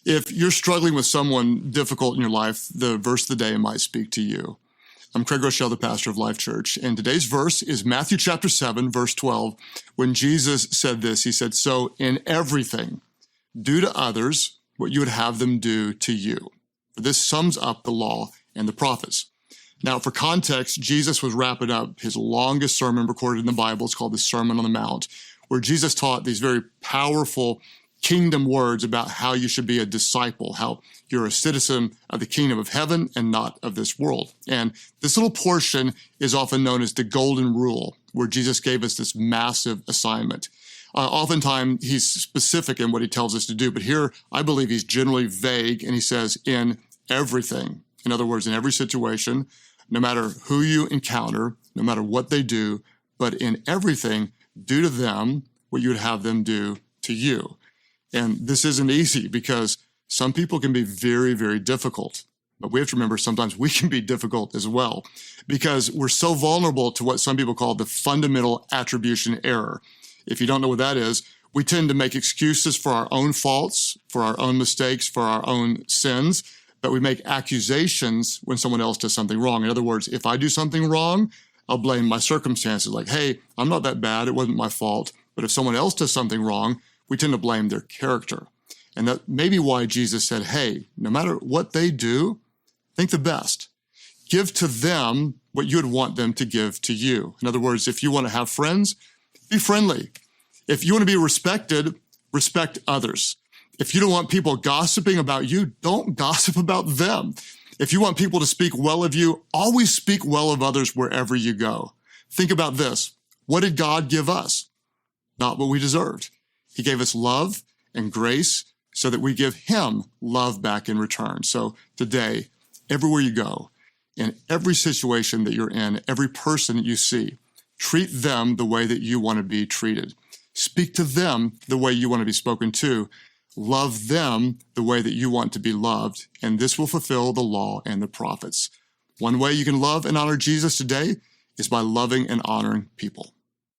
If you're struggling with someone difficult in your life, the verse of the day might speak to you. I'm Craig Rochelle, the pastor of Life Church, and today's verse is Matthew chapter 7, verse 12, when Jesus said this. He said, "So in everything, do to others what you would have them do to you." This sums up the law and the prophets. Now, for context, Jesus was wrapping up his longest sermon recorded in the Bible. It's called the Sermon on the Mount, where Jesus taught these very powerful kingdom words about how you should be a disciple, how you're a citizen of the kingdom of heaven and not of this world. And this little portion is often known as the golden rule, where Jesus gave us this massive assignment. Oftentimes, he's specific in what he tells us to do, but here I believe he's generally vague, and he says, in everything. In other words, in every situation, no matter who you encounter, no matter what they do, but in everything, do to them what you would have them do to you. And this isn't easy because some people can be very, very difficult. But we have to remember sometimes we can be difficult as well because we're so vulnerable to what some people call the fundamental attribution error. If you don't know what that is, we tend to make excuses for our own faults, for our own mistakes, for our own sins, but we make accusations when someone else does something wrong. In other words, if I do something wrong, I'll blame my circumstances. Like, hey, I'm not that bad. It wasn't my fault. But if someone else does something wrong, we tend to blame their character. And that may be why Jesus said, hey, no matter what they do, think the best. Give to them what you would want them to give to you. In other words, if you want to have friends, be friendly. If you want to be respected, respect others. If you don't want people gossiping about you, don't gossip about them. If you want people to speak well of you, always speak well of others wherever you go. Think about this. What did God give us? Not what we deserved. He gave us love and grace so that we give him love back in return. So today, everywhere you go, in every situation that you're in, every person that you see, treat them the way that you want to be treated. Speak to them the way you want to be spoken to. Love them the way that you want to be loved, and this will fulfill the law and the prophets. One way you can love and honor Jesus today is by loving and honoring people.